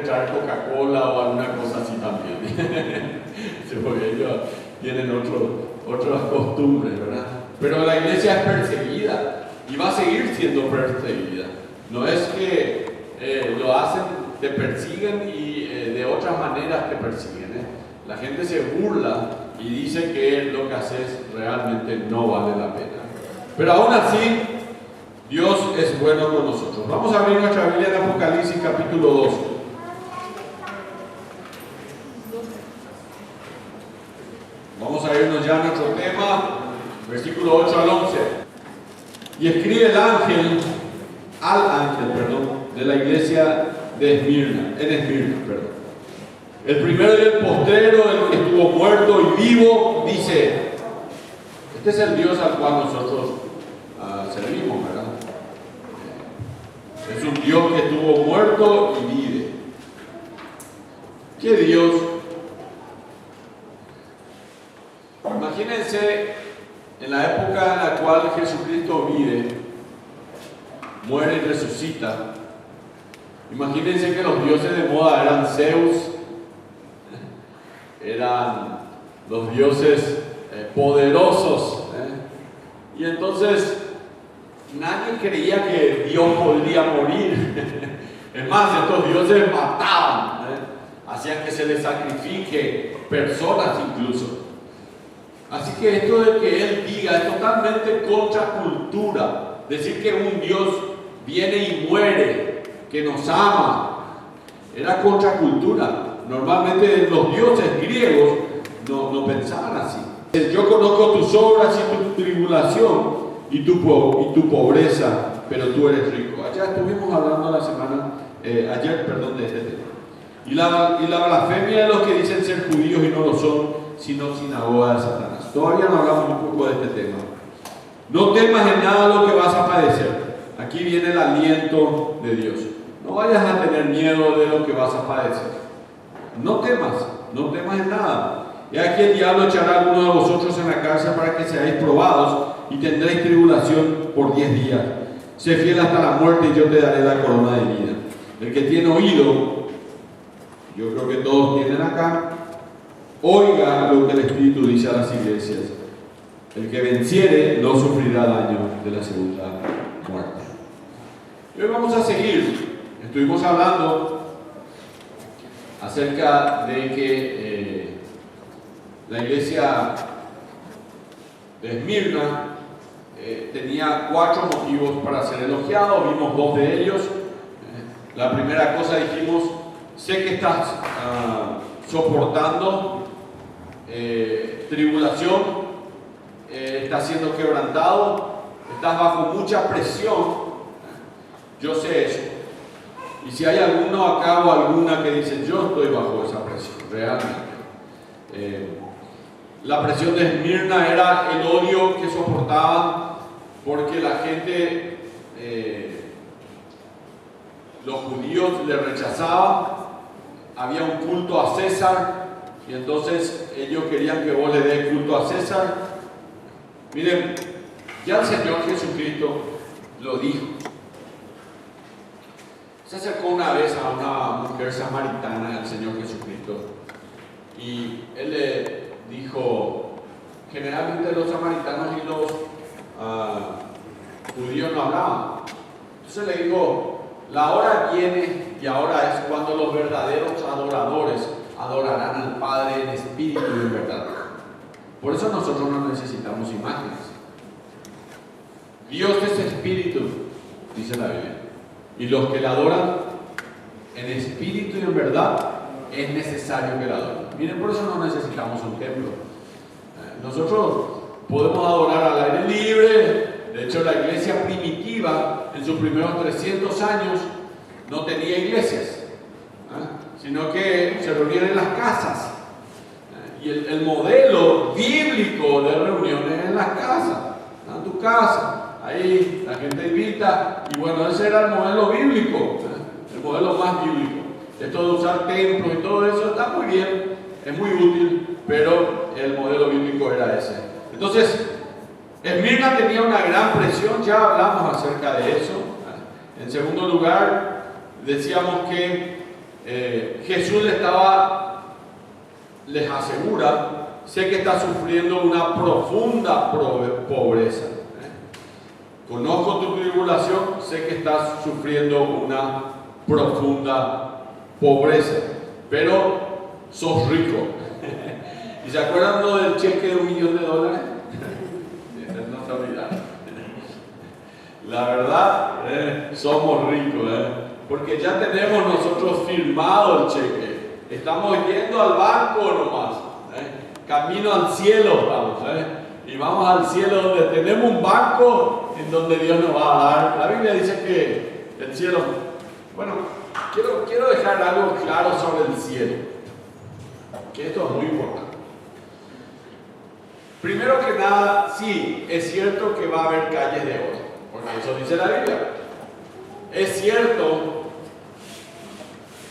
Traer Coca-Cola o alguna cosa así también. Porque ellos tienen otras costumbres, ¿verdad? Pero la iglesia es perseguida y va a seguir siendo perseguida. No es que lo hacen, te persiguen y de otras maneras te persiguen. La gente se burla y dice que lo que haces realmente no vale la pena. Pero aún así, Dios es bueno con nosotros. Vamos a abrir nuestra Biblia en Apocalipsis capítulo 12. Vamos a irnos ya a nuestro tema, versículo 8 al 11. Y escribe el ángel, de la iglesia de Esmirna, el primero y el postrero, el que estuvo muerto y vivo, dice: este es el Dios al cual nosotros servimos, ¿verdad? Es un Dios que estuvo muerto y vive. ¿Qué Dios? Imagínense en la época en la cual Jesucristo vive, muere y resucita. Imagínense que los dioses de moda eran Zeus, eran los dioses poderosos, y entonces nadie creía que Dios podría morir. Es más, estos dioses mataban, hacían que se les sacrifique personas incluso. Así que esto de que Él diga es totalmente contra cultura. Decir que un Dios viene y muere, que nos ama, era contra cultura. Normalmente los dioses griegos no pensaban así. Yo conozco tus obras y tu tribulación y tu pobreza, pero tú eres rico. Ayer estuvimos hablando de este tema. Y la blasfemia de los que dicen ser judíos y no lo son, sino sinagoga de Satanás. Todavía no hablamos un poco de este tema. No temas en nada lo que vas a padecer. Aquí viene el aliento de Dios. No vayas a tener miedo de lo que vas a padecer. No temas en nada. Y aquí el diablo echará a alguno de vosotros en la cárcel para que seáis probados y tendréis tribulación por 10 días. Sé fiel hasta la muerte y yo te daré la corona de vida. El que tiene oído, yo creo que todos tienen acá, oiga lo que el Espíritu dice a las iglesias. El que venciere no sufrirá daño de la segunda muerte. Y hoy vamos a seguir. Estuvimos hablando acerca de que la iglesia de Esmirna tenía 4 motivos para ser elogiado. Vimos 2 de ellos. La primera cosa dijimos: sé que estás soportando tribulación, estás siendo quebrantado, estás bajo mucha presión. Yo sé eso. Y si hay alguno acá o alguna que dice: yo estoy bajo esa presión, realmente. La presión de Esmirna era el odio que soportaban porque la gente, los judíos le rechazaban. Había un culto a César y entonces ellos querían que vos le des culto a César. Miren, ya el Señor Jesucristo lo dijo. Se acercó una vez a una mujer samaritana al Señor Jesucristo y Él le dijo: generalmente los samaritanos y los judíos no hablaban. Entonces le dijo: la hora viene y ahora es cuando los verdaderos adoradores adorarán al Padre en espíritu y en verdad. Por eso nosotros no necesitamos imágenes. Dios es espíritu, dice la Biblia, y los que le adoran en espíritu y en verdad es necesario que la adoren. Miren, por eso no necesitamos un templo. Nosotros podemos adorar al aire libre. De hecho, la iglesia primitiva en sus primeros 300 años no tenía iglesias, sino que se reunían en las casas. Y el modelo bíblico de reuniones en las casas, en tu casa, ahí la gente invita, y bueno, ese era el modelo bíblico, el modelo más bíblico. esto de usar templos y todo eso está muy bien, es muy útil, pero el modelo bíblico era ese. Entonces, Esmirna tenía una gran presión, ya hablamos acerca de eso. En segundo lugar, decíamos que Jesús les asegura, sé que está sufriendo una profunda pobreza. Conozco tu tribulación, sé que estás sufriendo una profunda pobreza, pero sos rico. ¿Y se acuerdan del cheque de $1 millón? No se olvidaron. La verdad, somos ricos, porque ya tenemos nosotros firmado el cheque. Estamos yendo al banco nomás, camino al cielo estamos, y vamos al cielo donde tenemos un banco en donde Dios nos va a dar. La Biblia dice que el cielo, bueno, quiero dejar algo claro sobre el cielo, que esto es muy importante. Primero que nada, sí, es cierto que va a haber calles de oro, porque eso dice la Biblia. Es cierto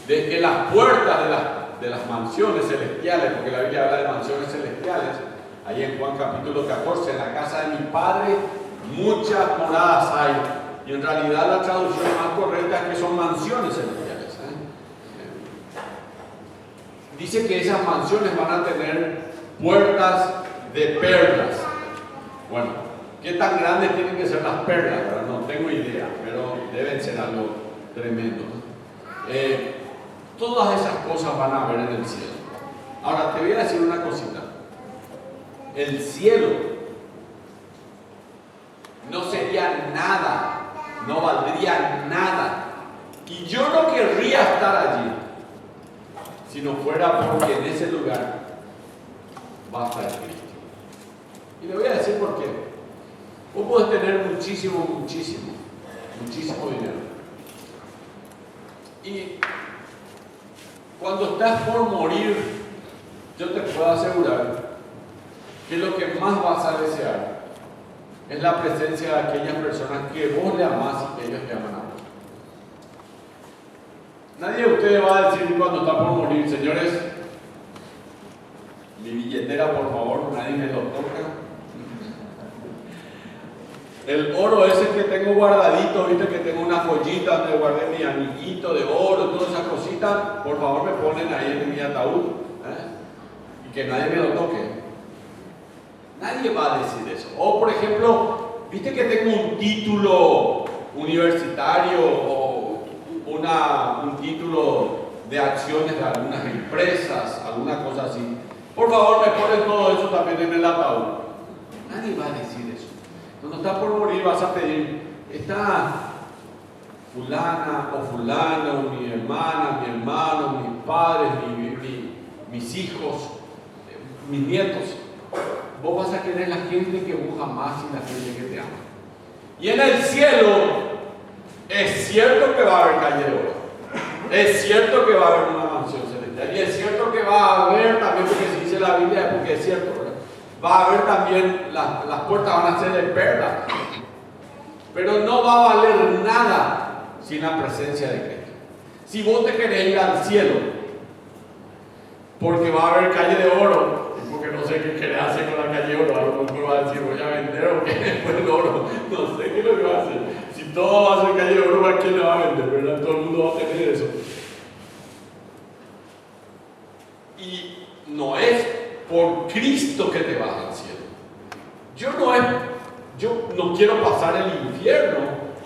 de que las puertas de las mansiones celestiales, porque la Biblia habla de mansiones celestiales, ahí en Juan capítulo 14, en la casa de mi Padre muchas moradas hay, y en realidad la traducción más correcta es que son mansiones celestiales. Dice que esas mansiones van a tener puertas de perlas. Bueno, ¿qué tan grandes tienen que ser las perlas? No tengo idea, pero deben ser algo tremendo. Todas esas cosas van a haber en el cielo. Ahora, te voy a decir una cosita. El cielo no sería nada, no valdría nada. Y yo no querría estar allí si no fuera porque en ese lugar va a estar Cristo. Y le voy a decir por qué. Vos podés tener muchísimo dinero. Y cuando estás por morir, yo te puedo asegurar que lo que más vas a desear es la presencia de aquellas personas que vos le amás y que ellos te aman a vos. Nadie de ustedes va a decir cuando está por morir, señores, mi billetera por favor, nadie me lo toca. El oro ese que tengo guardadito, viste que tengo una joyita donde guardé mi anillito de oro, todas esas cositas, por favor me ponen ahí en mi ataúd, y que nadie me lo toque. Nadie va a decir eso. O por ejemplo, viste que tengo un título universitario o un título de acciones de algunas empresas, alguna cosa así. Por favor me ponen todo eso también en el ataúd. Nadie va a decir eso. Cuando estás por morir vas a pedir, está fulana o fulano, mi hermana, mi hermano, mis padres, mis hijos, mis nietos. Vos vas a querer la gente que vos amás y la gente que te ama. Y en el cielo es cierto que va a haber calle de oro. Es cierto que va a haber una mansión celestial. Y es cierto que va a haber también, porque si dice la Biblia es porque es cierto, ¿verdad? Va a haber también, las puertas van a ser de perlas. Pero no va a valer nada sin la presencia de Cristo. Si vos te querés ir al cielo, porque va a haber calle de oro, porque no sé qué querés hacer con la calle de oro, a lo mejor va a decir voy a vender o qué después el oro, no sé qué es lo que va a hacer. Si todo va a ser calle de oro, ¿a quién le va a vender? ¿Verdad? Todo el mundo va a tener eso. Y no es por Cristo que te vas al cielo. Yo no quiero pasar el infierno,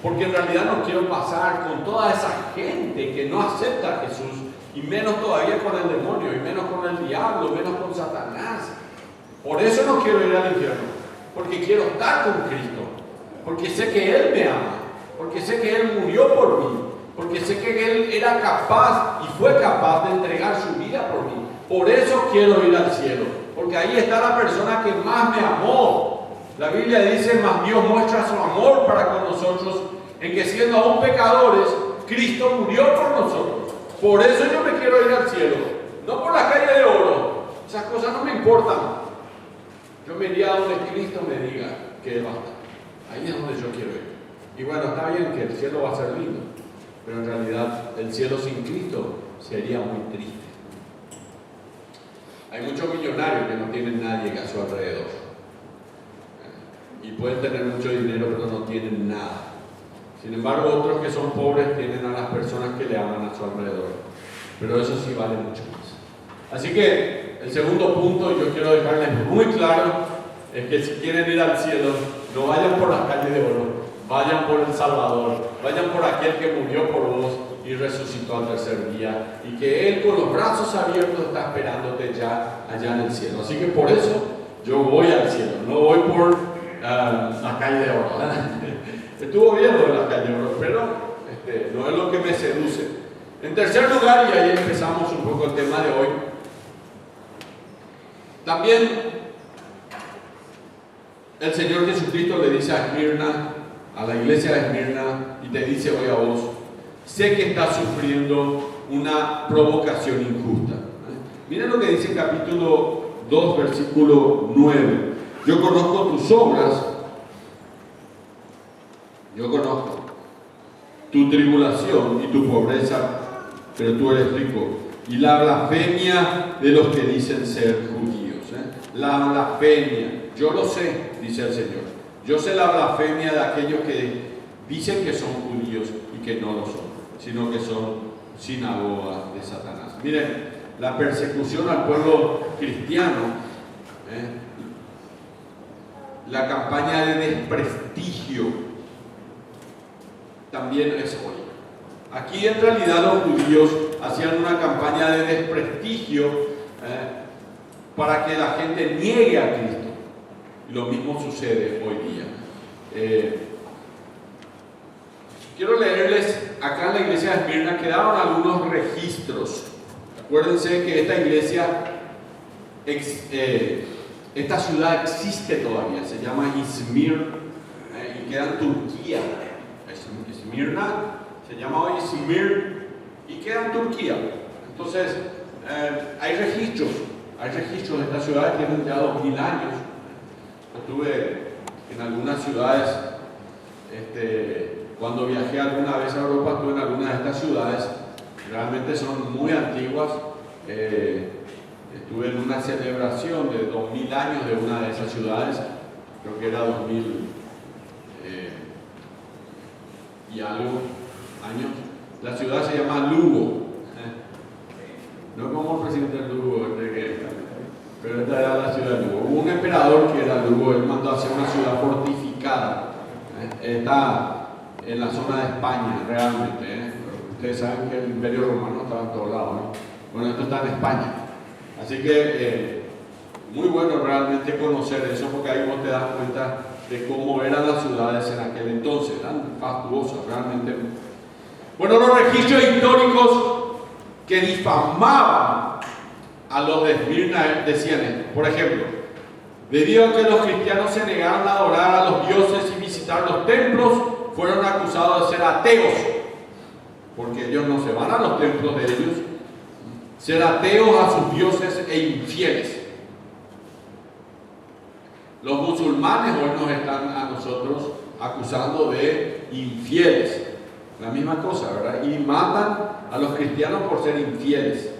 porque en realidad no quiero pasar con toda esa gente que no acepta a Jesús, y menos todavía con el demonio, y menos con el diablo, menos con Satanás. Por eso no quiero ir al infierno, porque quiero estar con Cristo, porque sé que Él me ama, porque sé que Él murió por mí, porque sé que Él era capaz y fue capaz de entregar su vida por mí. Por eso quiero ir al cielo, porque ahí está la persona que más me amó. La Biblia dice, mas Dios muestra su amor para con nosotros, en que siendo aún pecadores, Cristo murió por nosotros. Por eso yo me quiero ir al cielo, no por la calle de oro. Esas cosas no me importan. Yo me iría a donde Cristo me diga que Él va a estar. Ahí es donde yo quiero ir. Y bueno, está bien que el cielo va a ser lindo, pero en realidad el cielo sin Cristo sería muy triste. Hay muchos millonarios que no tienen nadie a su alrededor. Y pueden tener mucho dinero, pero no tienen nada. Sin embargo, otros que son pobres tienen a las personas que le aman a su alrededor. Pero eso sí vale mucho más. Así que el segundo punto, yo quiero dejarles muy claro, es que si quieren ir al cielo, no vayan por las calles de oro, vayan por el Salvador, vayan por aquel que murió por vos y resucitó al tercer día, y que Él con los brazos abiertos está esperándote ya allá en el cielo. Así que por eso yo voy al cielo, no voy por la calle de oro. Estuvo bien lo de la calle de oro, pero no es lo que me seduce. En tercer lugar, y ahí empezamos un poco el tema de hoy, también el Señor Jesucristo le dice a Esmirna, a la iglesia de Esmirna, y te dice hoy a vos: sé que estás sufriendo una provocación injusta. Miren lo que dice el capítulo 2, versículo 9. Yo conozco tus obras, yo conozco tu tribulación y tu pobreza, pero tú eres rico, y la blasfemia de los que dicen ser judíos. La blasfemia, yo lo sé, dice el Señor. Yo sé la blasfemia de aquellos que dicen que son judíos y que no lo son, sino que son sinagogas de Satanás. Miren, la persecución al pueblo cristiano, la campaña de desprestigio, también es hoy. Aquí en realidad los judíos hacían una campaña de desprestigio para que la gente niegue a Cristo. Y lo mismo sucede hoy día. Quiero leerles, acá en la iglesia de Esmirna quedaron algunos registros. Acuérdense que esta iglesia, esta ciudad existe todavía, se llama Izmir, y queda en Turquía. Esmirna se llama hoy Izmir y queda en Turquía. Entonces, hay registros de esta ciudad que tienen ya 2000 años. Estuve en algunas ciudades, cuando viajé alguna vez a Europa, estuve en algunas de estas ciudades, realmente son muy antiguas. Estuve en una celebración de 2000 años de una de esas ciudades, creo que era 2000 y algo años. La ciudad se llama Lugo, no como el presidente Lugo, pero esta era la ciudad de Lugo. Hubo un emperador que era Lugo, él mandó a hacer una ciudad fortificada. Está en la zona de España, realmente. Ustedes saben que el Imperio Romano estaba en todos lados, ¿no? Bueno, esto está en España. Así que muy bueno realmente conocer eso, porque ahí vos te das cuenta de cómo eran las ciudades en aquel entonces. Eran fastuosas, realmente. Bueno, los registros históricos que difamaban a los de Esmirna decían, por ejemplo, debido a que los cristianos se negaron a adorar a los dioses y visitar los templos, fueron acusados de ser ateos, porque ellos no se van a los templos de ellos, ser ateos a sus dioses e infieles. Los musulmanes hoy nos están a nosotros acusando de infieles, la misma cosa, ¿verdad? Y matan a los cristianos por ser infieles.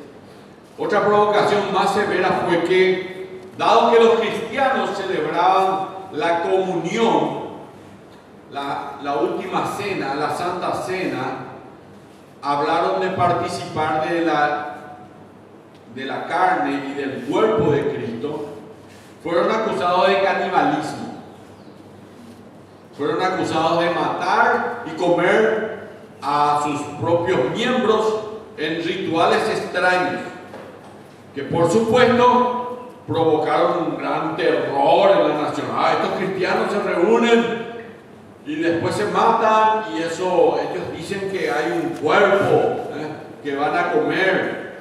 Otra provocación más severa fue que, dado que los cristianos celebraban la comunión, la última cena, la Santa Cena, hablaron de participar de la carne y del cuerpo de Cristo, fueron acusados de canibalismo, fueron acusados de matar y comer a sus propios miembros en rituales extraños, que por supuesto provocaron un gran terror en la nación. Estos cristianos se reúnen y después se matan, y eso ellos dicen que hay un cuerpo que van a comer.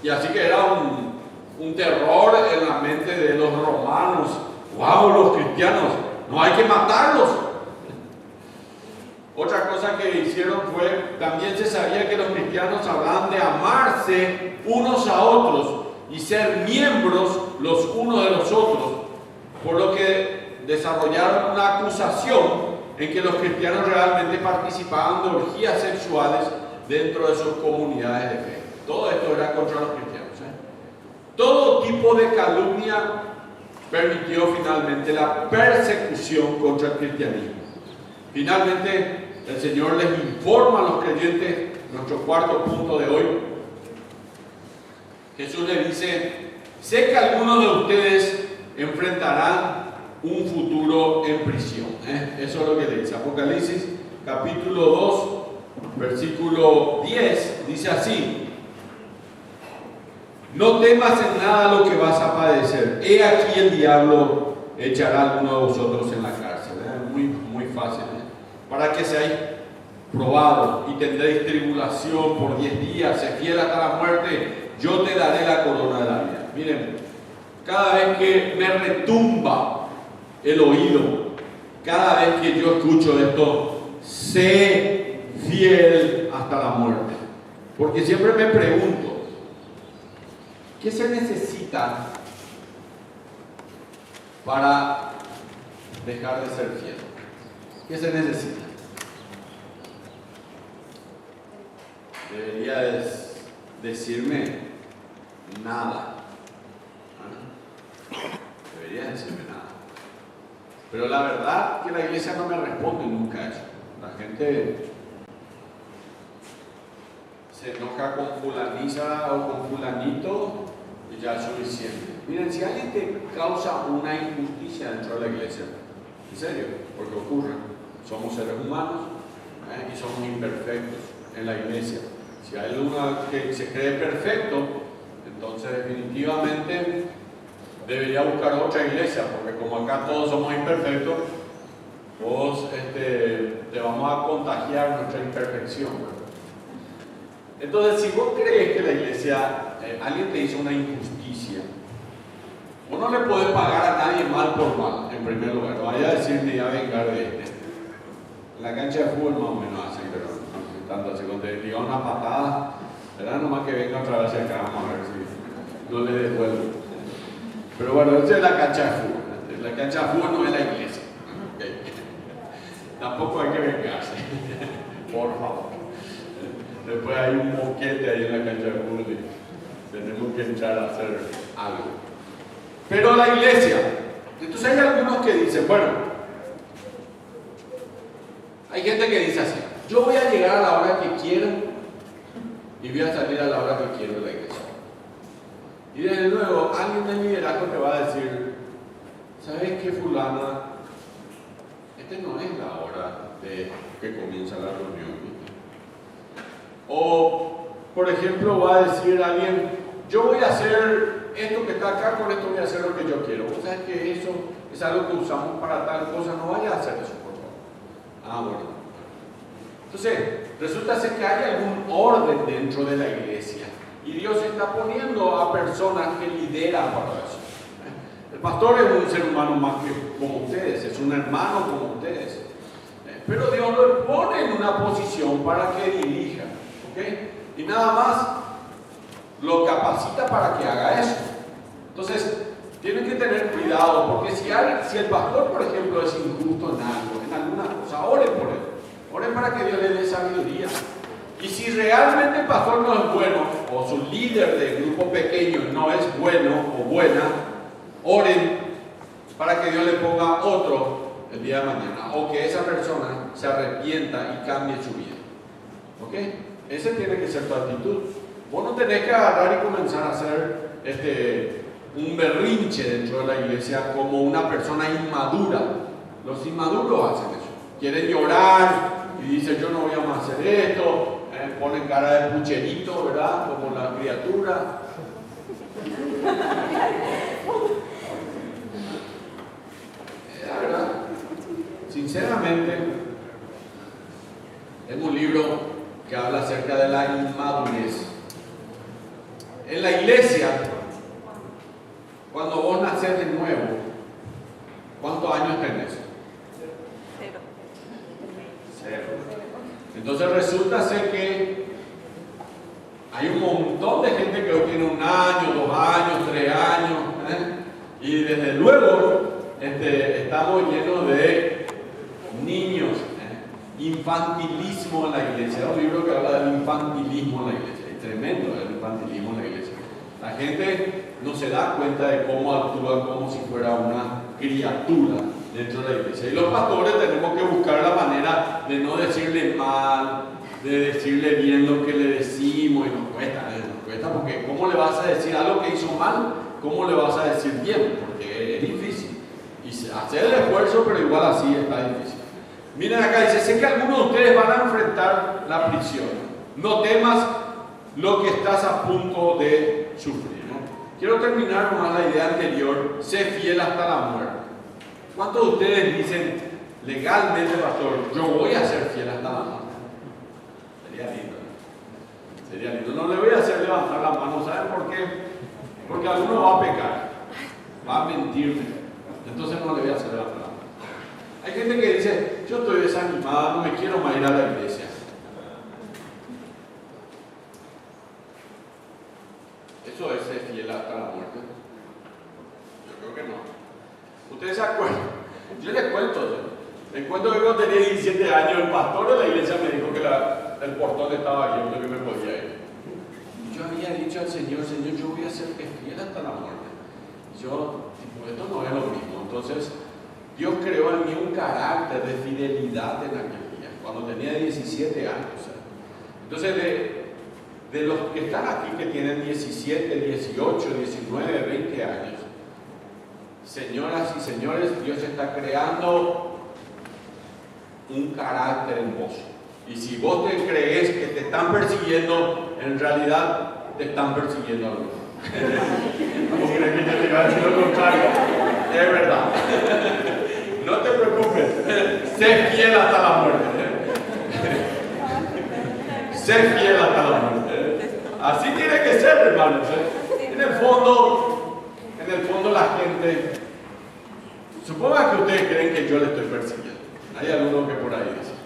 Y así que era un terror en la mente de los romanos. ¡Wow! Los cristianos, no hay que matarlos. Otra cosa que hicieron fue, también se sabía que los cristianos hablaban de amarse unos a otros y ser miembros los unos de los otros, por lo que desarrollaron una acusación en que los cristianos realmente participaban de orgías sexuales dentro de sus comunidades de fe. Todo esto era contra los cristianos. Todo tipo de calumnia permitió finalmente la persecución contra el cristianismo. Finalmente, el Señor les informa a los creyentes, nuestro cuarto punto de hoy. Jesús les dice: sé que algunos de ustedes enfrentarán un futuro en prisión. Eso es lo que le dice. Apocalipsis capítulo 2, versículo 10, dice así: no temas en nada lo que vas a padecer. He aquí el diablo echará a alguno de vosotros en la cárcel. Muy fácil. Para que seáis probados y tendréis tribulación por 10 días. Sé fiel hasta la muerte, yo te daré la corona de la vida. Miren, cada vez que me retumba el oído, cada vez que yo escucho esto, sé fiel hasta la muerte. Porque siempre me pregunto, ¿qué se necesita para dejar de ser fiel? ¿Qué se necesita? Deberías decirme nada. Deberías decirme nada. Pero la verdad que la iglesia no me responde nunca a eso. La gente se enoja con fulaniza o con fulanito y ya es suficiente. Miren, si alguien te causa una injusticia dentro de la iglesia, en serio, porque ocurre, somos seres humanos y somos imperfectos en la iglesia. Si hay uno que se cree perfecto, entonces definitivamente debería buscar otra iglesia, porque como acá todos somos imperfectos, vos te vamos a contagiar nuestra imperfección. Entonces, si vos crees que la iglesia, alguien te hizo una injusticia, vos no le podés pagar a nadie mal por mal, en primer lugar. No vaya a decir ni a vengar de En la cancha de fútbol más o menos así, pero no tanto así. Cuando te diga una patada, ¿verdad? Nomás que venga otra vez acá, vamos a ver si no le devuelvo. Pero bueno, esa es la cancha de fútbol. La cancha de fútbol no es la iglesia. Okay. Tampoco hay que vengarse, por favor. Después hay un moquete ahí en la cancha de fútbol y tenemos que entrar a hacer algo. Pero la iglesia, entonces hay algunos que dicen, bueno, hay gente que dice así: yo voy a llegar a la hora que quiero y voy a salir a la hora que quiero de la iglesia. Y de nuevo, alguien del liderazgo te va a decir: ¿sabes qué, fulana? No es la hora de que comienza la reunión. O, por ejemplo, va a decir alguien: yo voy a hacer esto que está acá, con esto voy a hacer lo que yo quiero. ¿Vos sabés que eso es algo que usamos para tal cosa? No vaya a hacer eso, por favor. Bueno. Entonces, resulta ser que hay algún orden dentro de la iglesia y Dios está poniendo a personas que lideran para eso. El pastor es un ser humano más que como ustedes, es un hermano como ustedes. Pero Dios lo pone en una posición para que dirija. ¿Okay? Y nada más lo capacita para que haga eso. Entonces, tienen que tener cuidado, porque si el pastor, por ejemplo, es injusto en alguna cosa, oren por él. Oren para que Dios le dé sabiduría. Y si realmente el pastor no es bueno, o su líder de grupo pequeño no es bueno o buena, oren para que Dios le ponga otro el día de mañana, o que esa persona se arrepienta y cambie su vida. ¿Ok? Esa tiene que ser tu actitud. Vos no tenés que agarrar y comenzar a hacer un berrinche dentro de la iglesia como una persona inmadura. Los inmaduros hacen eso. Quieren llorar y dicen: yo no voy a más hacer esto. Ponen cara de pucherito, ¿verdad? Como la criatura. La verdad, sinceramente, es un libro que habla acerca de la inmadurez. En la iglesia, cuando vos nacés de nuevo, ¿cuántos años tenés? Cero. Entonces resulta ser que hay un montón de gente que hoy tiene 1 año, 2 años, 3 años, y desde luego estamos llenos de niños. infantilismo en la iglesia. Es un libro que habla del infantilismo en la iglesia. Es tremendo el infantilismo en la iglesia. La gente no se da cuenta de cómo actúan como si fuera una criatura dentro de la iglesia. Y los pastores tenemos que buscar la manera de no decirle mal, de decirle bien lo que le decimos, y nos cuesta, porque ¿cómo le vas a decir algo que hizo mal? ¿Cómo le vas a decir bien? Porque es difícil. Y hacer el esfuerzo, pero igual así está difícil. Miren acá, dice, sé que algunos de ustedes van a enfrentar la prisión. No temas lo que estás a punto de sufrir, ¿no? Quiero terminar con la idea anterior, sé fiel hasta la muerte. ¿Cuántos de ustedes dicen legalmente, pastor, yo voy a ser fiel hasta la muerte? Sería lindo. Sería lindo. No le voy a hacer levantar la mano, ¿saben por qué? Porque alguno va a pecar, va a mentirme. Entonces no le voy a hacer levantar la mano. Hay gente que dice, yo estoy desanimada, no me quiero más ir a la iglesia. ¿Eso es ser fiel hasta la muerte? Yo creo que no. ¿Ustedes se acuerdan? Yo les cuento que cuando tenía 17 años, el pastor de la iglesia me dijo que el portón estaba abierto, que me podía ir. Y yo había dicho al Señor, yo voy a ser fiel hasta la muerte. Esto no es lo mismo. Entonces, Dios creó en mí un carácter de fidelidad en aquel día, cuando tenía 17 años. Entonces, de los que están aquí, que tienen 17, 18, 19, 20 años, señoras y señores, Dios está creando un carácter en vos. Y si vos te crees que te están persiguiendo, en realidad te están persiguiendo a vos. ¿Cómo crees que yo te iba a decir lo contrario? Es verdad. No te preocupes, sé fiel hasta la muerte. Sé fiel hasta la muerte. Así tiene que ser, hermanos. En el fondo la gente, suponga que ustedes creen que yo le estoy persiguiendo. Hay algunos que por ahí dicen.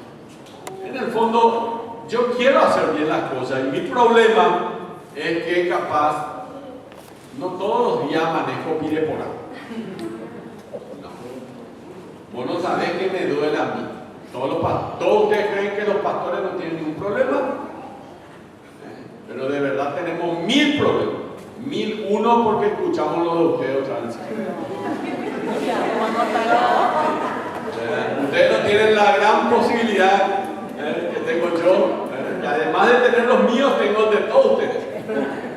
En el fondo, yo quiero hacer bien las cosas y mi problema es que capaz no todos los días manejo pirepora. Vos no sabés que me duele a mí. Todos ustedes creen que los pastores no tienen ningún problema, pero de verdad tenemos 1000 problemas. 1001 porque escuchamos lo de ustedes otra vez. Ustedes no tienen la gran posibilidad que tengo yo, y además de tener los míos, tengo de todos ustedes.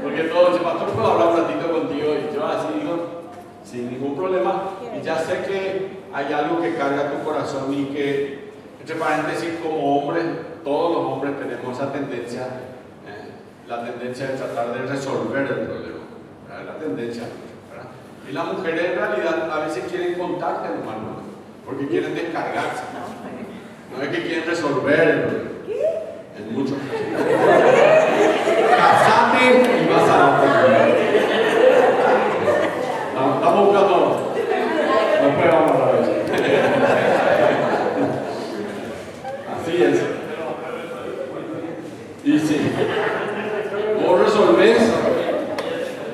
Porque todos dicen, pastor, puedo hablar un ratito contigo, y yo así digo, sin ningún problema, y ya sé que hay algo que carga tu corazón y que, entre paréntesis, como hombres, todos los hombres tenemos esa tendencia, la tendencia de tratar de resolver el problema, ¿verdad? La tendencia, ¿verdad? Y las mujeres en realidad a veces quieren contarte nomás, porque quieren descargarse, no es que quieren resolver el problema, en muchos casos. Casate y vas a la otra. Estamos buscando. Después vamos a ver. Así es. Y sí, vos resolvés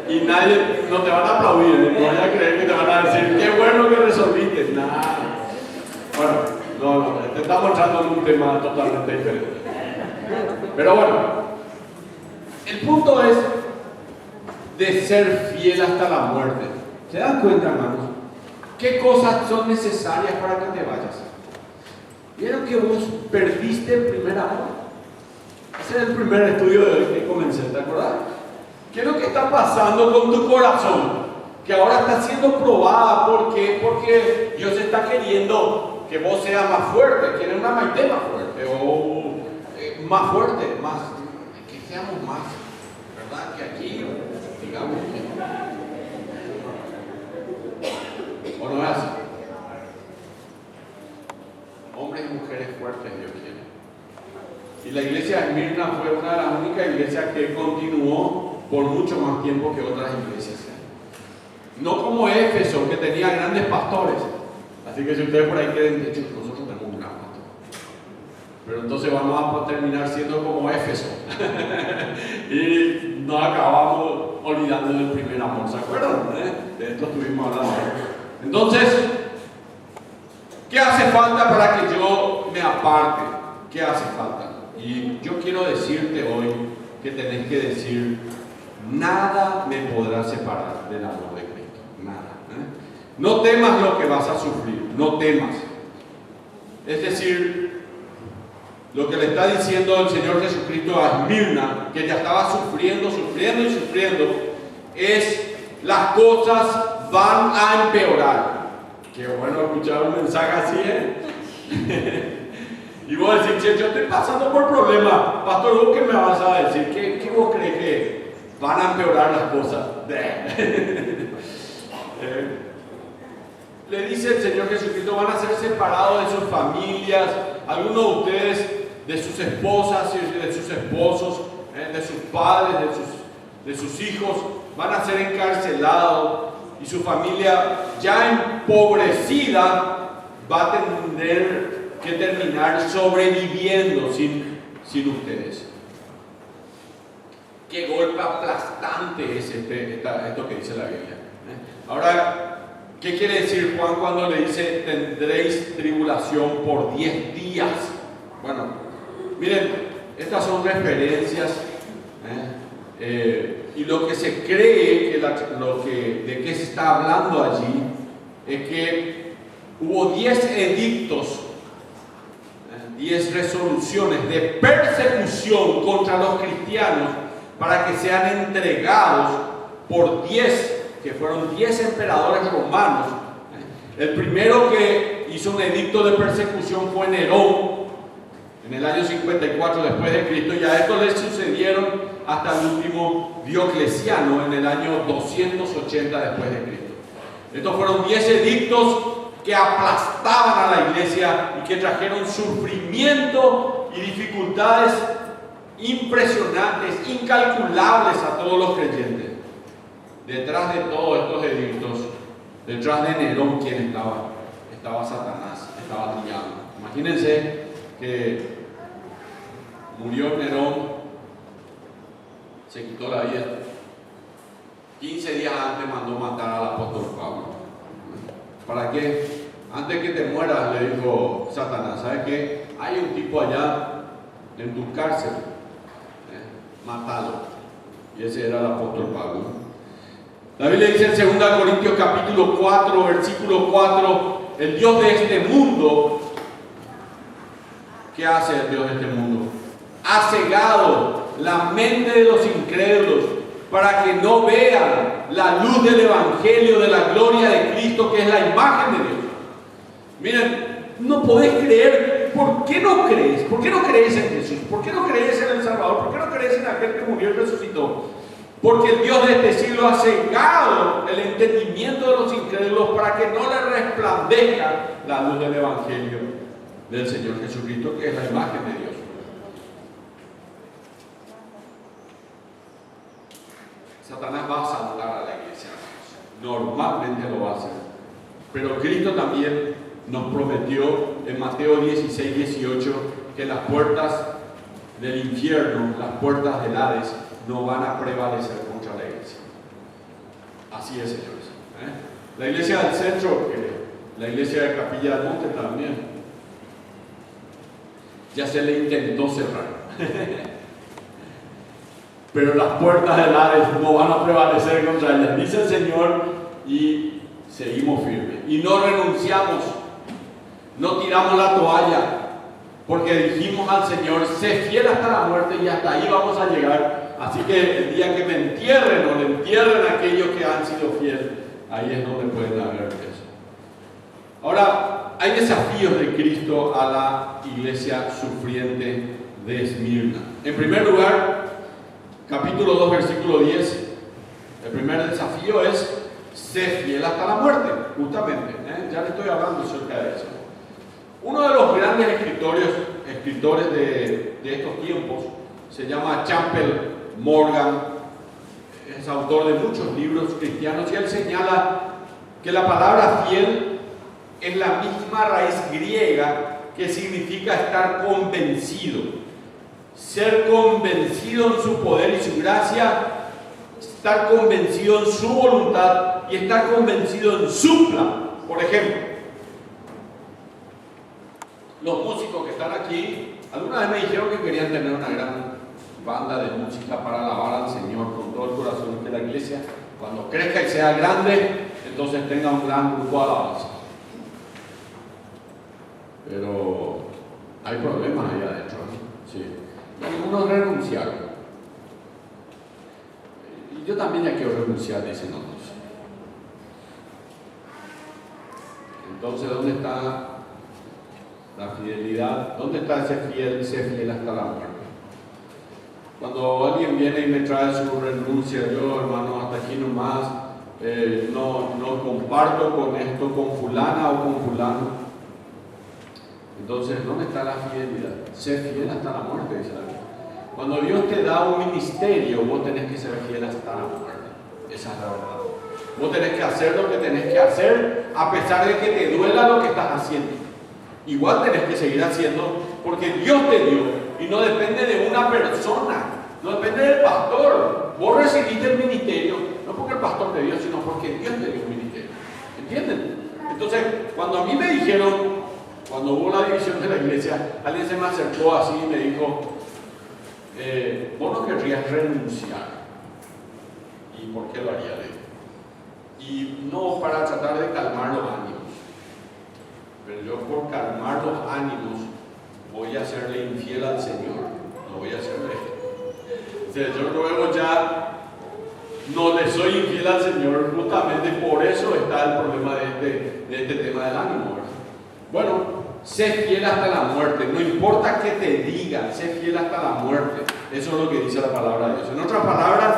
y nadie, no te van a aplaudir, no vayan a creer que te van a decir, qué bueno que resolviste. Nada. Bueno, no, te estamos entrando en un tema totalmente diferente. Pero bueno, el punto es de ser fiel hasta la muerte. ¿Se dan cuenta, hermanos? ¿Qué cosas son necesarias para que te vayas? ¿Vieron que vos perdiste el primer amor? Ese es el primer estudio de hoy que comencé, ¿te acuerdas? ¿Qué es lo que está pasando con tu corazón? Que ahora está siendo probada. ¿Por qué? Porque Dios está queriendo que vos seas más fuerte, quiere una maite más fuerte, o más fuerte, más, que seamos más, ¿verdad? Que aquí, digamos que... ¿O no es así? Hombres y mujeres fuertes Dios quiere. Y la iglesia de Esmirna fue una de las únicas iglesias que continuó por mucho más tiempo que otras iglesias. No como Éfeso, que tenía grandes pastores. Así que si ustedes por ahí creen, de hecho, nosotros tenemos un gran pastor. Pero entonces vamos a terminar siendo como Éfeso. Y nos acabamos olvidando del primer amor. ¿Se acuerdan? De esto estuvimos hablando. Entonces, ¿qué hace falta para que yo me aparte? ¿qué hace falta? Y yo quiero decirte hoy que tenés que decir: nada me podrá separar del amor de Cristo. Nada. No temas lo que vas a sufrir, no temas. Es decir, lo que le está diciendo el Señor Jesucristo a Esmirna, que ya estaba sufriendo, es: las cosas van a empeorar. Qué bueno escuchar un mensaje así, Y vos decís: che, yo estoy pasando por problemas. Pastor, ¿vos qué me vas a decir? ¿Qué vos crees que van a empeorar las cosas? Le dice el Señor Jesucristo: van a ser separados de sus familias, algunos de ustedes de sus esposas y de sus esposos, de sus padres, de sus hijos, van a ser encarcelados, y su familia ya empobrecida va a tener que terminar sobreviviendo sin ustedes. Qué golpe aplastante es esto que dice la Biblia. Ahora, ¿qué quiere decir Juan cuando le dice: tendréis tribulación por 10 días? Bueno, miren, estas son referencias, y lo que se cree, de qué se está hablando allí, es que hubo 10 edictos, 10 resoluciones de persecución contra los cristianos para que sean entregados por 10, que fueron 10 emperadores romanos. El primero que hizo un edicto de persecución fue Nerón, en el año 54 después de Cristo, y a esto le sucedieron hasta el último Diocleciano en el año 280 después de Cristo. Estos fueron 10 edictos que aplastaban a la iglesia y que trajeron sufrimiento y dificultades impresionantes, incalculables a todos los creyentes. Detrás de todos estos edictos, detrás de Nerón, ¿quién estaba? Estaba Satanás, estaba el diablo. Imagínense que murió Nerón, se quitó la vida. 15 días antes mandó matar al apóstol Pablo. ¿Para qué? Antes que te mueras, le dijo Satanás: ¿sabes qué? Hay un tipo allá en tu cárcel, mátalo. Y ese era el apóstol Pablo. La Biblia dice en 2 Corintios capítulo 4, versículo 4: el Dios de este mundo, ¿qué hace el Dios de este mundo? Ha cegado la mente de los incrédulos para que no vean la luz del Evangelio de la gloria de Cristo, que es la imagen de Dios. Miren, no podés creer. ¿Por qué no crees? ¿Por qué no crees en Jesús? ¿Por qué no crees en el Salvador? ¿Por qué no crees en aquel que murió y resucitó? Porque el Dios de este siglo ha cegado el entendimiento de los incrédulos para que no les resplandezca la luz del Evangelio del Señor Jesucristo, que es la imagen de Dios. Satanás va a asaltar a la iglesia. Normalmente lo va a hacer. Pero Cristo también nos prometió en Mateo 16, 18 que las puertas del infierno, las puertas del Hades, no van a prevalecer contra la iglesia. Así es, señores. La iglesia del centro, la iglesia de Capilla del Monte también, ya se le intentó cerrar. Pero las puertas del Hades no van a prevalecer contra ellas, dice el Señor, y seguimos firmes. Y no renunciamos, no tiramos la toalla, porque dijimos al Señor: sé fiel hasta la muerte, y hasta ahí vamos a llegar. Así que el día que me entierren o le entierren a aquellos que han sido fieles, ahí es donde pueden haber eso. Ahora, hay desafíos de Cristo a la iglesia sufriente de Esmirna. En primer lugar, capítulo 2, versículo 10, el primer desafío es: sé fiel hasta la muerte, justamente. Ya le estoy hablando acerca de eso. Uno de los grandes escritores de estos tiempos se llama Campbell Morgan, es autor de muchos libros cristianos, y él señala que la palabra fiel es la misma raíz griega que significa estar convencido. Ser convencido en su poder y su gracia, estar convencido en su voluntad y estar convencido en su plan. Por ejemplo, los músicos que están aquí Alguna vez me dijeron que querían tener una gran banda de música para alabar al Señor con todo el corazón de la iglesia. Cuando crezca y sea grande, entonces tenga un gran grupo de alabanza. Pero hay problemas ahí adentro, ¿no? Sí. Y algunos renunciaron. Y yo también ya quiero renunciar, dicen otros. Entonces, ¿dónde está la fidelidad? ¿Dónde está ese fiel hasta la muerte? Cuando alguien viene y me trae su renuncia, yo, hermano, hasta aquí nomás, no comparto con esto, con fulana o con fulano. Entonces, ¿dónde está la fidelidad? Ser fiel hasta la muerte, dice la Biblia. Cuando Dios te da un ministerio, vos tenés que ser fiel hasta la muerte. Esa es la verdad. Vos tenés que hacer lo que tenés que hacer, a pesar de que te duela lo que estás haciendo. Igual tenés que seguir haciendo, porque Dios te dio, y no depende de una persona, no depende del pastor. Vos recibiste el ministerio, no porque el pastor te dio, sino porque Dios te dio un ministerio. ¿Entienden? Entonces, cuando a mí me dijeron, cuando hubo la división de la iglesia, alguien se me acercó así y me dijo, vos no querrías renunciar. ¿Y por qué lo haría? Y no para tratar de calmar los ánimos, pero yo por calmar los ánimos voy a serle infiel al Señor, no voy a hacerle esto. O sea, yo luego ya no le soy infiel al Señor, justamente por eso está el problema de este tema del ánimo, ¿verdad? Bueno, sé fiel hasta la muerte, no importa qué te digan, sé fiel hasta la muerte. Eso es lo que dice la palabra de Dios. En otras palabras,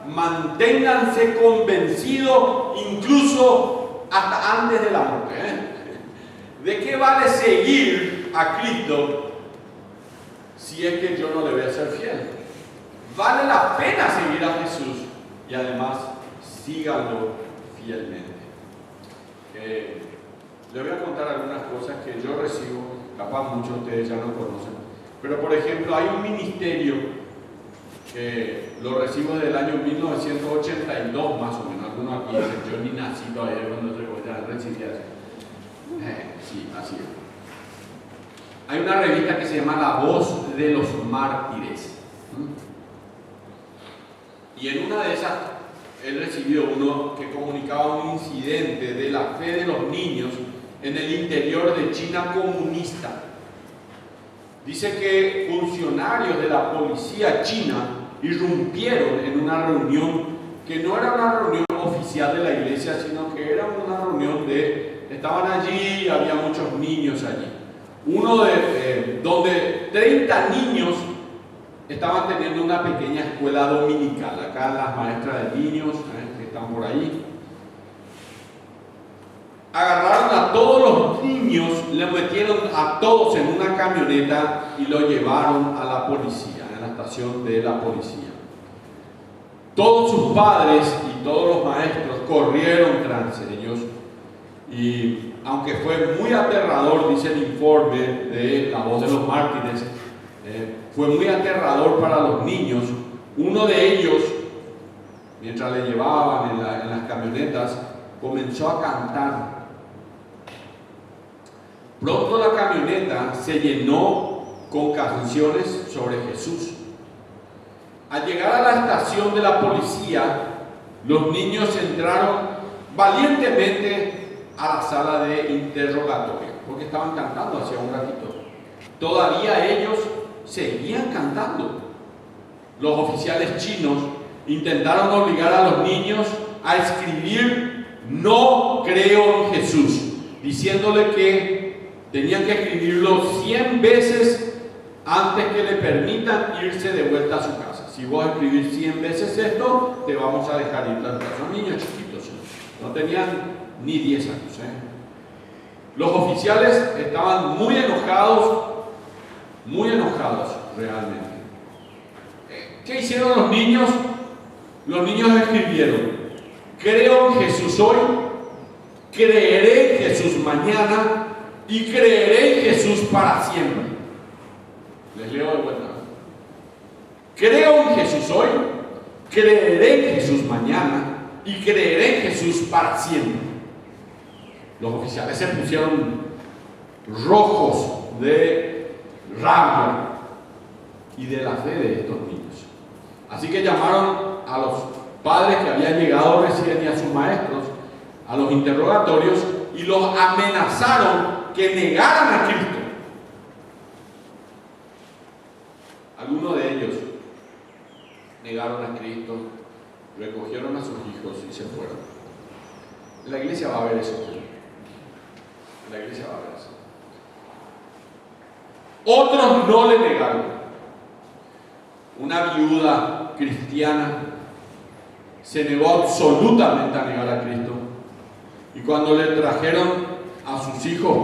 manténganse convencidos incluso hasta antes de la muerte. ¿De qué vale seguir a Cristo si es que yo no le voy a ser fiel? Vale la pena seguir a Jesús y además síganlo fielmente. Le voy a contar algunas cosas que yo recibo, capaz muchos de ustedes ya no conocen, pero por ejemplo hay un ministerio que lo recibo desde el año 1982 más o menos. Algunos aquí dicen, yo ni nací todavía cuando ya recibí eso. Sí, así es. Hay una revista que se llama La Voz de los Mártires. Y en una de esas he recibido uno que comunicaba un incidente de la fe de los niños en el interior de China comunista. Dice que funcionarios de la policía china irrumpieron en una reunión que no era una reunión oficial de la iglesia, sino que era una reunión estaban allí, había muchos niños allí. Donde 30 niños estaban teniendo una pequeña escuela dominical. Acá las maestras de niños que están por ahí agarraron a todos los niños, les metieron a todos en una camioneta y lo llevaron a la policía, a la estación de la policía. Todos sus padres y todos los maestros corrieron tras ellos, y aunque fue muy aterrador, dice el informe de La Voz de los Mártires, fue muy aterrador para los niños. Uno de ellos, mientras le llevaban en las camionetas, comenzó a cantar. Pronto la camioneta se llenó con canciones sobre Jesús. Al llegar a la estación de la policía, los niños entraron valientemente a la sala de interrogatorio, porque estaban cantando hacía un ratito. Todavía ellos seguían cantando. Los oficiales chinos intentaron obligar a los niños a escribir "No creo en Jesús", diciéndole que tenían que escribirlo 100 veces antes que le permitan irse de vuelta a su casa. Si vos escribís 100 veces esto, te vamos a dejar ir. Son niños chiquitos, no tenían ni 10 años. Los oficiales estaban muy enojados realmente. ¿Qué hicieron los niños? Los niños escribieron: creo en Jesús hoy, creeré en Jesús mañana y creeré en Jesús para siempre. Les leo de vuelta. Creo en Jesús hoy, creeré en Jesús mañana y creeré en Jesús para siempre. Los oficiales se pusieron rojos de rabia y de la fe de estos niños. Así que llamaron a los padres que habían llegado recién y a sus maestros a los interrogatorios y los amenazaron que negaran a Cristo. Algunos de ellos negaron a Cristo, recogieron a sus hijos y se fueron. En la iglesia va a haber eso. En la iglesia va a haber eso. Otros no le negaron. Una viuda cristiana se negó absolutamente a negar a Cristo. Y cuando le trajeron a sus hijos,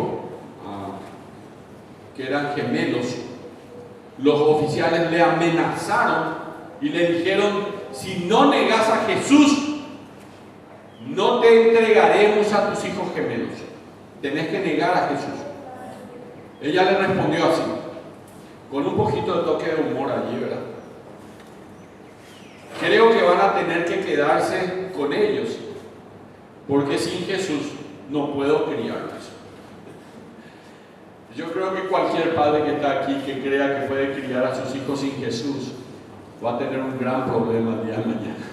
que eran gemelos, los oficiales le amenazaron y le dijeron: si no negas a Jesús, no te entregaremos a tus hijos gemelos. Tenés que negar a Jesús. Ella le respondió así, con un poquito de toque de humor allí, ¿verdad? Creo que van a tener que quedarse con ellos, porque sin Jesús no puedo criarlos. Yo creo que cualquier padre que está aquí que crea que puede criar a sus hijos sin Jesús va a tener un gran problema el día de mañana.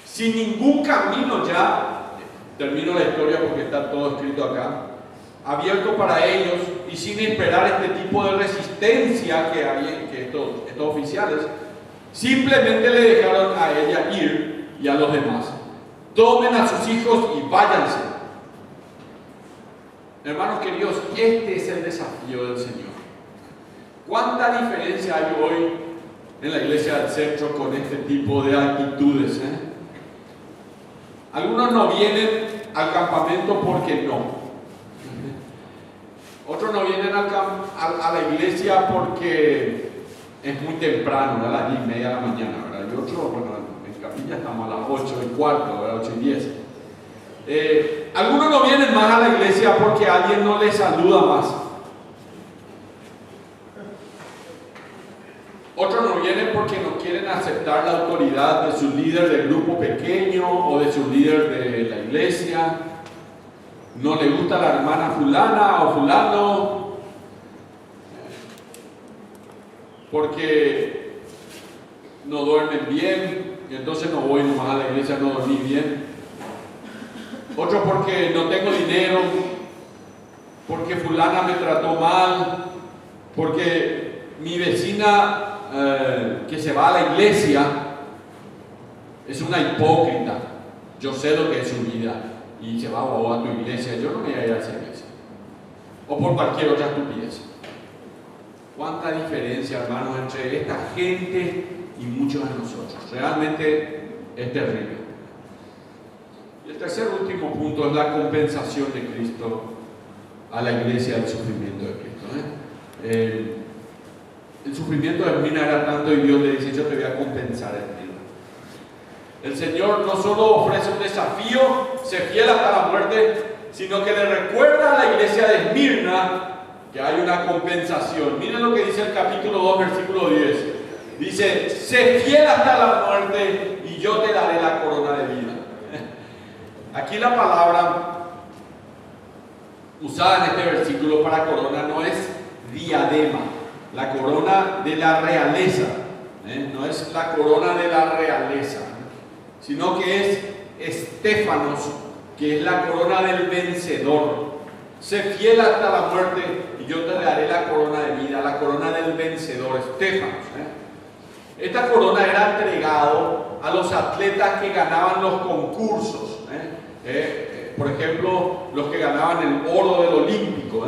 Sin ningún camino ya, termino la historia porque está todo escrito acá, abierto para ellos y sin esperar este tipo de resistencia que había, que estos oficiales, simplemente le dejaron a ella ir y a los demás. Tomen a sus hijos y váyanse. Hermanos queridos, este es el desafío del Señor. ¿Cuánta diferencia hay hoy en la iglesia del centro con este tipo de actitudes? Algunos no vienen al campamento porque no. Otros no vienen a la iglesia porque es muy temprano, a las 10:30 de la mañana, ¿verdad? Y otros, bueno, en capilla estamos a las 8:15, ¿verdad? 8:10. Algunos no vienen más a la iglesia porque alguien no les saluda más. Otros no vienen porque no quieren aceptar la autoridad de su líder del grupo pequeño o de su líder de la iglesia. No le gusta la hermana fulana o fulano, porque no duermen bien y entonces no voy nomás a la iglesia, no dormí bien. Otro porque no tengo dinero, porque fulana me trató mal, porque mi vecina que se va a la iglesia es una hipócrita. Yo sé lo que es su vida y se va a tu iglesia, yo no me voy a ir a esa iglesia. O por cualquier otra estupidez. ¿Cuánta diferencia, hermanos, entre esta gente y muchos de nosotros? Realmente es terrible. Y el tercer último punto es la compensación de Cristo a la iglesia del sufrimiento de Cristo. El sufrimiento de Mina era tanto y Dios le dice: yo te voy a compensar en vida. El Señor no solo ofrece un desafío, sé fiel hasta la muerte, sino que le recuerda a la iglesia de Esmirna que hay una compensación. Miren lo que dice el capítulo 2, versículo 10. Dice: sé fiel hasta la muerte y yo te daré la corona de vida. Aquí la palabra usada en este versículo para corona no es diadema, la corona de la realeza, no es la corona de la realeza, sino que es estéfanos, que es la corona del vencedor. Sé fiel hasta la muerte y yo te daré la corona de vida, la corona del vencedor, estéfanos. Esta corona era entregado a los atletas que ganaban los concursos. Por ejemplo, los que ganaban el oro del olímpico.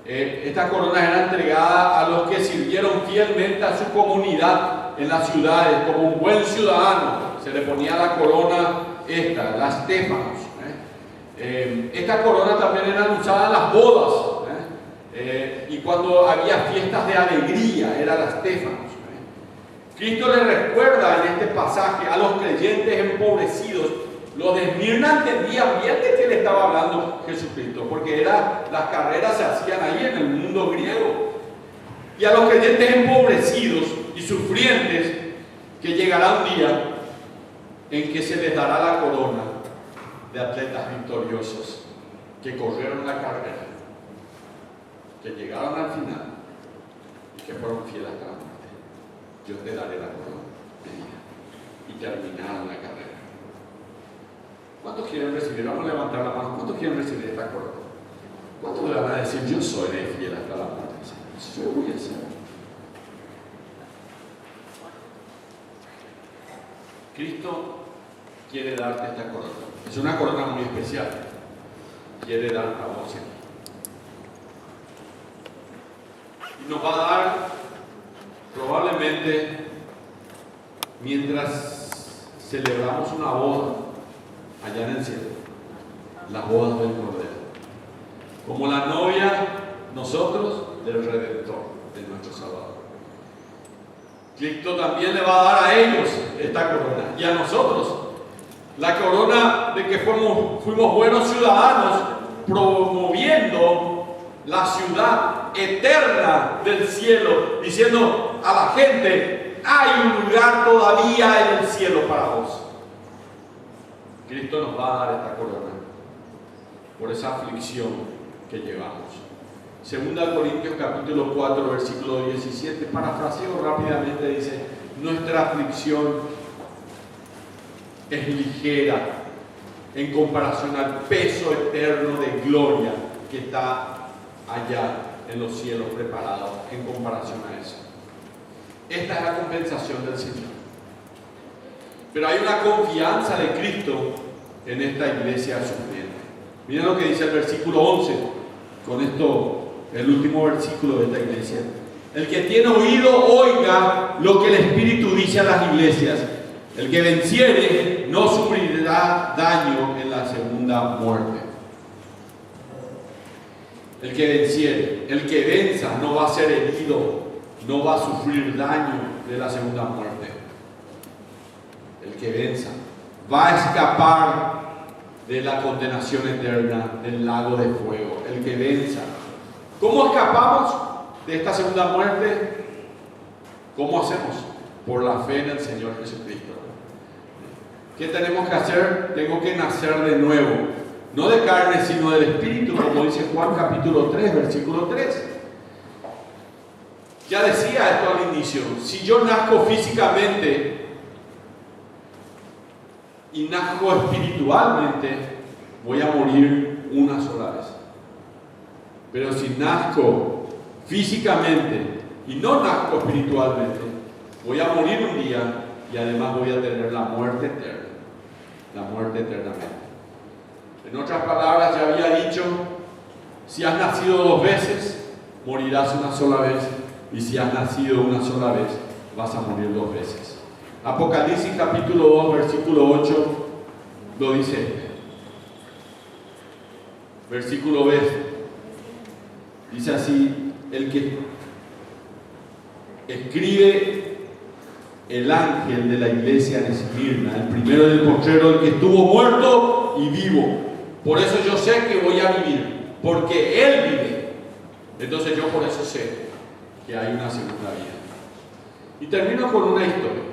Esta corona era entregada a los que sirvieron fielmente a su comunidad en las ciudades como un buen ciudadano. Se le ponía la corona esta, la estéfanos. Esta corona también era usada en las bodas, y cuando había fiestas de alegría, era la estéfanos. Cristo le recuerda en este pasaje a los creyentes empobrecidos. Los de Esmirna entendían bien de qué le estaba hablando Jesucristo, porque las carreras se hacían ahí en el mundo griego. Y a los creyentes empobrecidos y sufrientes, que llegará un día en que se les dará la corona de atletas victoriosos que corrieron la carrera. que llegaron al final y que fueron fieles hasta la muerte, yo te daré la corona de vida. Y terminaron la carrera. ¿Cuántos quieren recibir? Vamos a levantar la mano. ¿Cuántos quieren recibir esta corona? ¿Cuántos le van a decir, yo soy fiel hasta la muerte? Yo voy a ser. Cristo quiere darte esta corona. Es una corona muy especial. Quiere darte a vos. Y nos va a dar probablemente mientras celebramos una boda allá en el cielo, las bodas del Cordero. Como la novia, nosotros del Redentor, de nuestro Salvador. Cristo también le va a dar a ellos esta corona y a nosotros la corona de que fuimos buenos ciudadanos, promoviendo la ciudad eterna del cielo, diciendo a la gente, hay un lugar todavía en el cielo para vos. Cristo nos va a dar esta corona por esa aflicción que llevamos. Segunda Corintios capítulo 4 versículo 17, parafraseo rápidamente, dice, nuestra aflicción es ligera en comparación al peso eterno de gloria que está allá en los cielos preparados en comparación a eso. Esta es la compensación del Señor. Pero hay una confianza de Cristo en esta iglesia sufriente. Miren lo que dice el versículo 11. Con esto, el último versículo de esta iglesia. El que tiene oído, oiga lo que el Espíritu dice a las iglesias. El que venciere no sufrirá daño en la segunda muerte. El que venciere, el que venza, no va a ser herido, no va a sufrir daño de la segunda muerte. El que venza va a escapar de la condenación eterna del lago de fuego. El que venza. ¿Cómo escapamos de esta segunda muerte? ¿Cómo hacemos? Por la fe en el Señor Jesucristo. ¿Qué tenemos que hacer? Tengo que nacer de nuevo, no de carne sino del Espíritu, como dice Juan capítulo 3 versículo 3. Ya decía esto al inicio, si yo nazco físicamente y nazco espiritualmente, voy a morir una sola vez. Pero si nazco físicamente y no nazco espiritualmente, voy a morir un día y además voy a tener la muerte eterna. La muerte eternamente. En otras palabras, ya había dicho, si has nacido dos veces, morirás una sola vez, y si has nacido una sola vez, vas a morir dos veces. Apocalipsis capítulo 2 versículo 8 lo dice. Versículo 10 dice así: el que escribe el ángel de la iglesia en Esmirna, el primero del postrero, el que estuvo muerto y vivo. Por eso yo sé que voy a vivir, porque Él vive. Entonces yo por eso sé que hay una segunda vida. Y termino con una historia.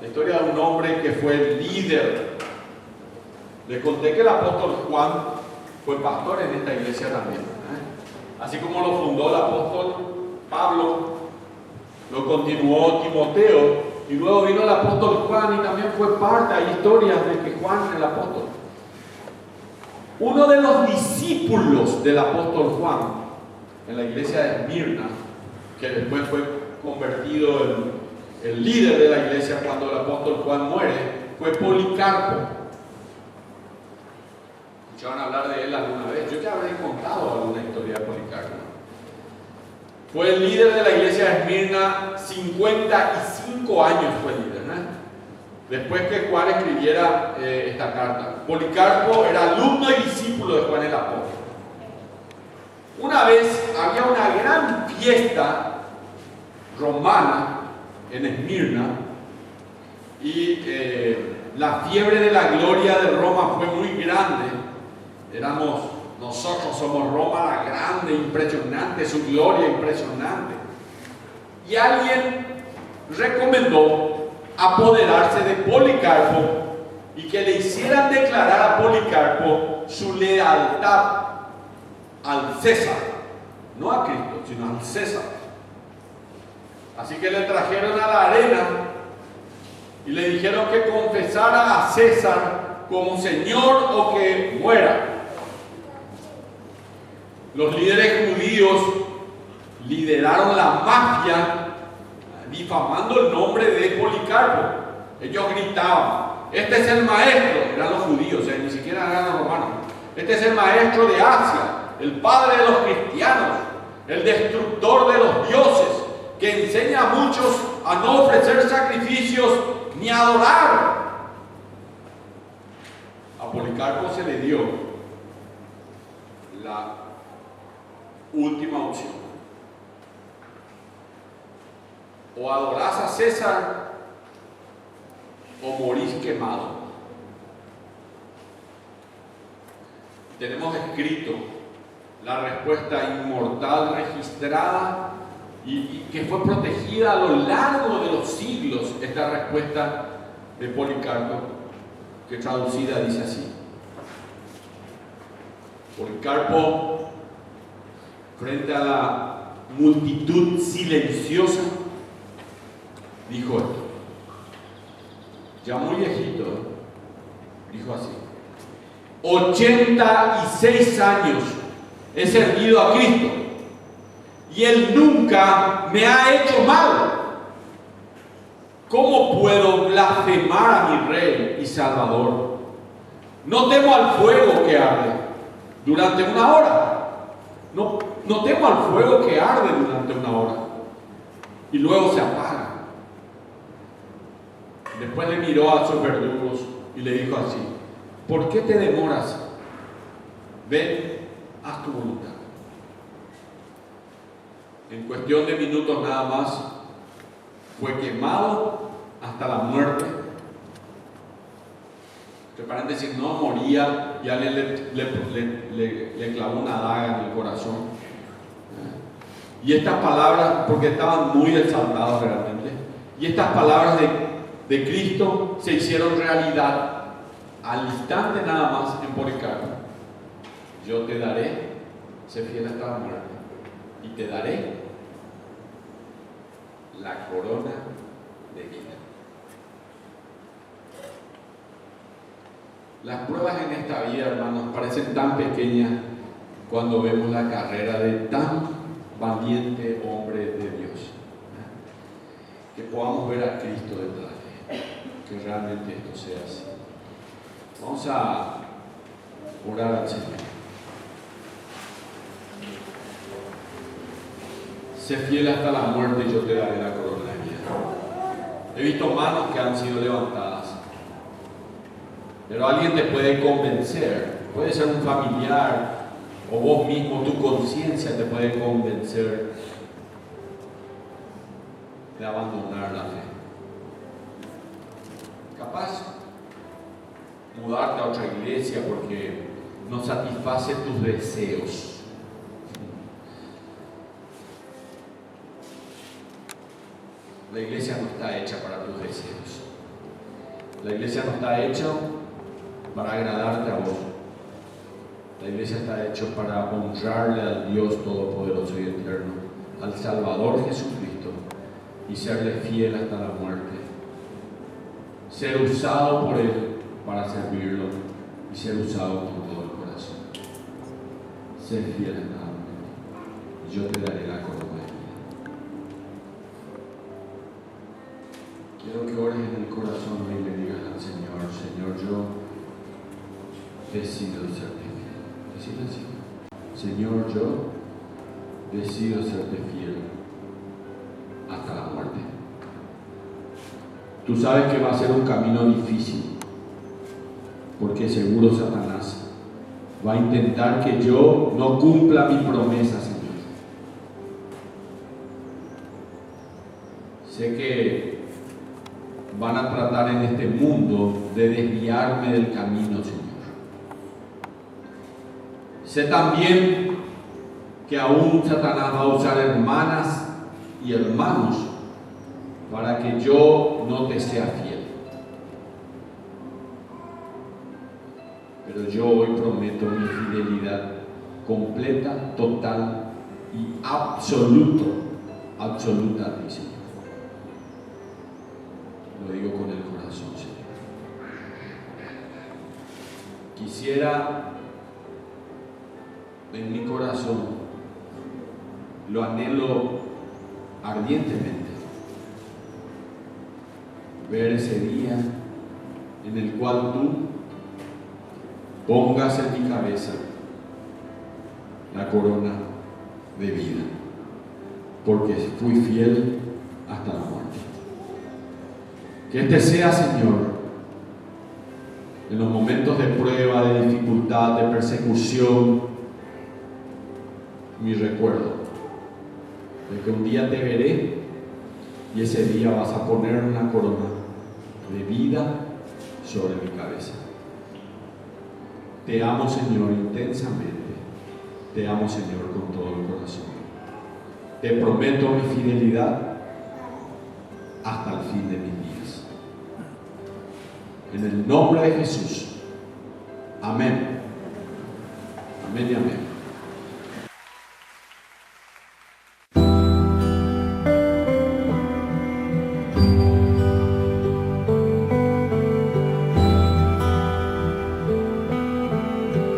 La historia de un hombre que fue líder. Les conté que el apóstol Juan fue pastor en esta iglesia también. Así como lo fundó el apóstol Pablo, lo continuó Timoteo, y luego vino el apóstol Juan y también fue parte, hay historias de que Juan era el apóstol. Uno de los discípulos del apóstol Juan en la iglesia de Esmirna, que después fue convertido en el líder de la iglesia cuando el apóstol Juan muere, fue Policarpo. ¿Escucharon hablar de él alguna vez? Yo ya habré contado alguna historia de Policarpo. Fue el líder de la iglesia de Esmirna, 55 años fue líder, ¿no? Después que Juan escribiera esta carta. Policarpo era alumno y discípulo de Juan el apóstol. Una vez había una gran fiesta romana en Esmirna y la fiebre de la gloria de Roma fue muy grande. Nosotros somos Roma la grande, impresionante, su gloria impresionante. Y alguien recomendó apoderarse de Policarpo y que le hicieran declarar a Policarpo su lealtad al César, no a Cristo, sino al César. Así que le trajeron a la arena y le dijeron que confesara a César como Señor o que muera. Los líderes judíos lideraron la mafia difamando el nombre de Policarpo. Ellos gritaban: este es el maestro, eran los judíos, ni siquiera eran los romanos. Este es el maestro de Asia, el padre de los cristianos, el destructor de los dioses, que enseña a muchos a no ofrecer sacrificios ni adorar. A Policarpo se le dio la última opción: o adorás a César o morís quemado. Tenemos escrito la respuesta inmortal registrada y que fue protegida a lo largo de los siglos, esta respuesta de Policarpo, que traducida dice así: Policarpo, frente a la multitud silenciosa, dijo esto. Ya muy viejito, dijo así: 86 años he servido a Cristo y Él nunca me ha hecho mal. ¿Cómo puedo blasfemar a mi Rey y Salvador? No temo al fuego que arde durante una hora. No temo al fuego que arde durante una hora y luego se apaga. Después le miró a sus verdugos y le dijo así: ¿por qué te demoras? Ven, haz tu voluntad. En cuestión de minutos nada más, fue quemado hasta la muerte. Entre paréntesis, no moría, ya le clavó una daga en el corazón. Y estas palabras, porque estaban muy exaltados realmente, y estas palabras de Cristo se hicieron realidad al instante nada más en Policarpo. Yo te daré, sé fiel hasta la muerte, y te daré la corona de vida. Las pruebas en esta vida, hermanos, parecen tan pequeñas cuando vemos la carrera de tan valiente hombre de Dios. Que podamos ver a Cristo detrás de él, que realmente esto sea así. Vamos a orar al Señor. Sé fiel hasta la muerte y yo te daré la corona de vida. He visto manos que han sido levantadas, pero alguien te puede convencer. Puede ser un familiar o vos mismo, tu conciencia te puede convencer de abandonar la fe. Capaz mudarte a otra iglesia porque no satisface tus deseos. La iglesia no está hecha para tus deseos. La iglesia no está hecha para agradarte a vos. La iglesia está hecha para honrarle al Dios Todopoderoso y Eterno, al Salvador Jesucristo, y serle fiel hasta la muerte. Ser usado por Él para servirlo y ser usado con todo el corazón. Ser fiel hasta la muerte. Yo te daré la corona de vida. Quiero que ores en el corazón y le digas al Señor: Señor, yo decido serte fiel. Decide así: Señor, yo decido serte fiel hasta la muerte. Tú sabes que va a ser un camino difícil, porque seguro Satanás va a intentar que yo no cumpla mi promesa, Señor. Sé que van a tratar en este mundo de desviarme del camino, Señor. Sé también que aún Satanás va a usar hermanas y hermanos para que yo no te sea fiel. Pero yo hoy prometo mi fidelidad completa, total y absoluta a ti, Señor. Lo digo con el corazón, Señor. Quisiera en mi corazón, lo anhelo ardientemente, ver ese día en el cual tú pongas en mi cabeza la corona de vida, porque fui fiel hasta la muerte. Que este sea, Señor, en los momentos de prueba, de dificultad, de persecución, mi recuerdo de que un día te veré y ese día vas a poner una corona de vida sobre mi cabeza. Te amo, Señor, intensamente. Te amo, Señor, con todo el corazón. Te prometo mi fidelidad hasta el fin de mis días. En el nombre de Jesús. Amén. Amén y amén.